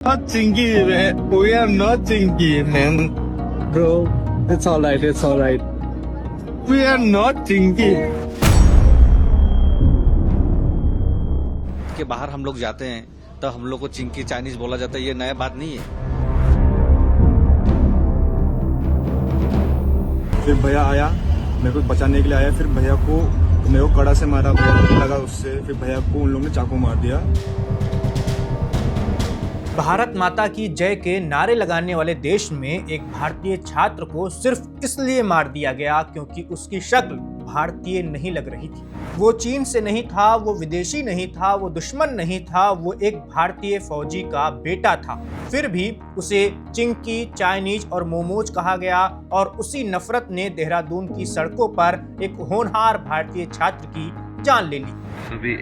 Not chinky, man. We are not chinky, man. Bro, it's alright, it's alright. We are not chinky. के बाहर हम लोग जाते हैं तो हम लोग को चिंकी चाइनीज बोला जाता है, ये नया बात नहीं है। फिर भैया आया, मेरे को बचाने के लिए आया। फिर भैया को मेरे को कड़ा से मारा, भैया को लगा उससे। फिर भैया को उन लोगों ने चाकू मार दिया। भारत माता की जय के नारे लगाने वाले देश में एक भारतीय छात्र को सिर्फ इसलिए मार दिया गया क्योंकि उसकी शक्ल भारतीय नहीं लग रही थी। वो चीन से नहीं था, वो विदेशी नहीं था, वो दुश्मन नहीं था, वो एक भारतीय फौजी का बेटा था। फिर भी उसे चिंकी, चाइनीज और मोमोज कहा गया और उसी नफरत ने देहरादून की सड़कों पर एक होनहार भारतीय छात्र की जान ले ली। अभी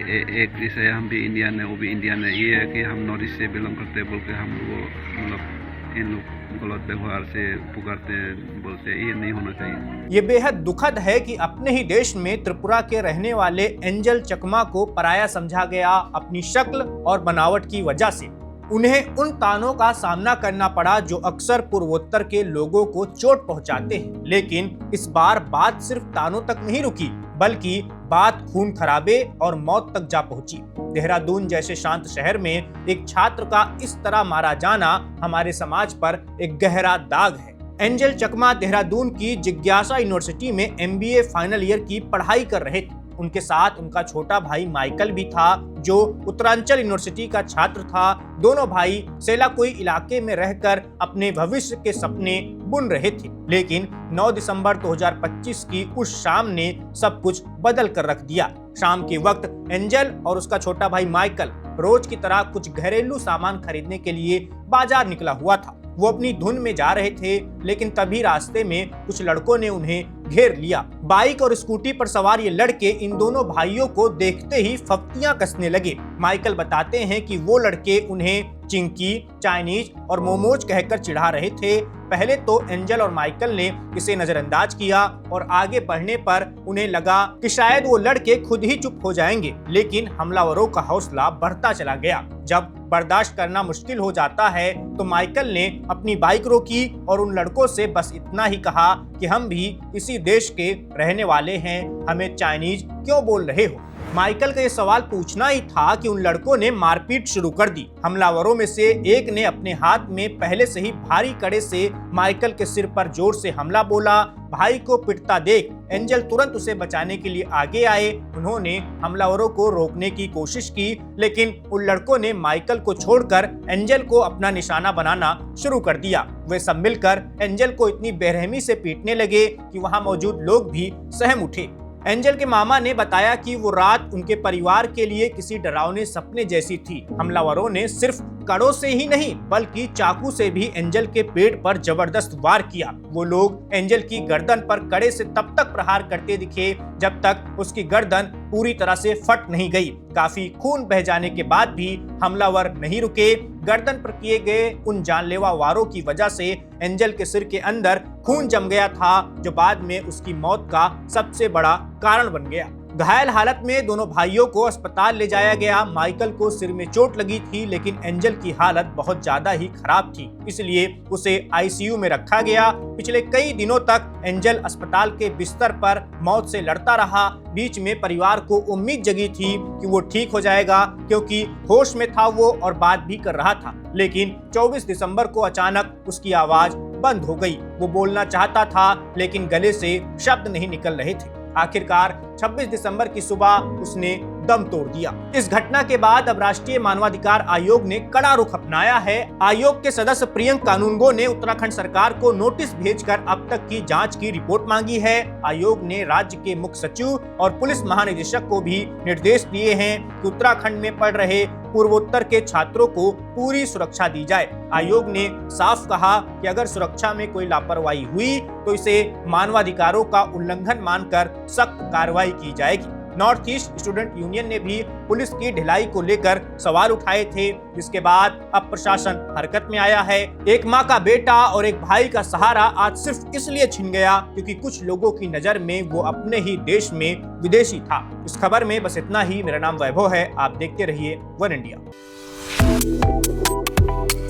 एक जैसे हम भी इंडियन है, वो भी इंडियन है। ये है कि हम नॉर्थ ईस्ट से बिलोंग करते हैं बोल के हम वो मतलब इन लोग गलत व्यवहार से पुकारते हैं, बोलते हैं, ये नहीं होना चाहिए। ये बेहद दुखद है कि अपने ही देश में त्रिपुरा के रहने वाले एंजल चकमा को पराया समझा गया अपनी शक्ल और बनावट की वजह से। उन्हें उन तानों का सामना करना पड़ा जो अक्सर पूर्वोत्तर के लोगों को चोट पहुंचाते हैं। लेकिन इस बार बात सिर्फ तानों तक नहीं रुकी, बल्कि बात खून खराबे और मौत तक जा पहुंची। देहरादून जैसे शांत शहर में एक छात्र का इस तरह मारा जाना हमारे समाज पर एक गहरा दाग है। एंजल चकमा देहरादून की जिज्ञासा यूनिवर्सिटी में MBA फाइनल ईयर की पढ़ाई कर रहे थे। उनके साथ उनका छोटा भाई माइकल भी था जो उत्तरांचल यूनिवर्सिटी का छात्र था। दोनों भाई सेलाकुई इलाके में रहकर अपने भविष्य के सपने बुन रहे थे। लेकिन 9 दिसंबर 2025 की उस शाम ने सब कुछ बदल कर रख दिया। शाम के वक्त एंजल और उसका छोटा भाई माइकल रोज की तरह कुछ घरेलू सामान खरीदने के लिए बाजार निकला हुआ था। वो अपनी धुन में जा रहे थे, लेकिन तभी रास्ते में कुछ लड़कों ने उन्हें घेर लिया। बाइक और स्कूटी पर सवार ये लड़के इन दोनों भाइयों को देखते ही फप्तियां कसने लगे। माइकल बताते हैं कि वो लड़के उन्हें चिंकी, चाइनीज और मोमोज कहकर चिढ़ा रहे थे। पहले तो एंजल और माइकल ने इसे नजरअंदाज किया और आगे बढ़ने पर उन्हें लगा कि शायद वो लड़के खुद ही चुप हो जाएंगे, लेकिन हमलावरों का हौसला बढ़ता चला गया। जब बर्दाश्त करना मुश्किल हो जाता है तो माइकल ने अपनी बाइक रोकी और उन लड़कों से बस इतना ही कहा कि हम भी इसी देश के रहने वाले हैं, हमें चाइनीज क्यों बोल रहे हो। माइकल का ये सवाल पूछना ही था कि उन लड़कों ने मारपीट शुरू कर दी। हमलावरों में से एक ने अपने हाथ में पहले से ही भारी कड़े से माइकल के सिर पर जोर से हमला बोला। भाई को पिटता देख एंजल तुरंत उसे बचाने के लिए आगे आए। उन्होंने हमलावरों को रोकने की कोशिश की, लेकिन उन लड़कों ने माइकल को छोड़कर एंजल को अपना निशाना बनाना शुरू कर दिया। वे सब मिलकर एंजल को इतनी बेरहमी से पीटने लगे कि वहां मौजूद लोग भी सहम उठे। एंजल के मामा ने बताया कि वो रात उनके परिवार के लिए किसी डरावने सपने जैसी थी। हमलावरों ने सिर्फ कड़ों से ही नहीं बल्कि चाकू से भी एंजल के पेट पर जबरदस्त वार किया। वो लोग एंजल की गर्दन पर कड़े से तब तक प्रहार करते दिखे जब तक उसकी गर्दन पूरी तरह से फट नहीं गई। काफी खून बह जाने के बाद भी हमलावर नहीं रुके। गर्दन पर किए गए उन जानलेवा वारों की वजह से एंजल के सिर के अंदर खून जम गया था, जो बाद में उसकी मौत का सबसे बड़ा कारण बन गया। घायल हालत में दोनों भाइयों को अस्पताल ले जाया गया। माइकल को सिर में चोट लगी थी, लेकिन एंजल की हालत बहुत ज्यादा ही खराब थी, इसलिए उसे ICU में रखा गया। पिछले कई दिनों तक एंजल अस्पताल के बिस्तर पर मौत से लड़ता रहा। बीच में परिवार को उम्मीद जगी थी कि वो ठीक हो जाएगा, क्योंकि होश में था वो और बात भी कर रहा था। लेकिन 24 दिसंबर को अचानक उसकी आवाज बंद हो गई। वो बोलना चाहता था, लेकिन गले से शब्द नहीं निकल रहे थे। आखिरकार 26 दिसंबर की सुबह उसने दम तोड़ दिया। इस घटना के बाद अब राष्ट्रीय मानवाधिकार आयोग ने कड़ा रुख अपनाया है। आयोग के सदस्य प्रियंक कानूनगो ने उत्तराखंड सरकार को नोटिस भेजकर अब तक की जांच की रिपोर्ट मांगी है। आयोग ने राज्य के मुख्य सचिव और पुलिस महानिदेशक को भी निर्देश दिए हैं कि उत्तराखंड में पढ़ रहे पूर्वोत्तर के छात्रों को पूरी सुरक्षा दी जाए। आयोग ने साफ कहा कि अगर सुरक्षा में कोई लापरवाही हुई तो इसे मानवाधिकारों का उल्लंघन मानकर सख्त कार्रवाई की जाएगी। नॉर्थ ईस्ट स्टूडेंट यूनियन ने भी पुलिस की ढिलाई को लेकर सवाल उठाए थे, जिसके बाद अब प्रशासन हरकत में आया है। एक माँ का बेटा और एक भाई का सहारा आज सिर्फ इसलिए छिन गया क्योंकि कुछ लोगों की नजर में वो अपने ही देश में विदेशी था। इस खबर में बस इतना ही। मेरा नाम वैभव है, आप देखते रहिए one India.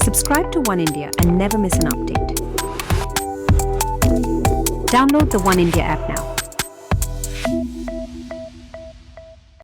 Subscribe to One India and never miss an update. Download the One India app now.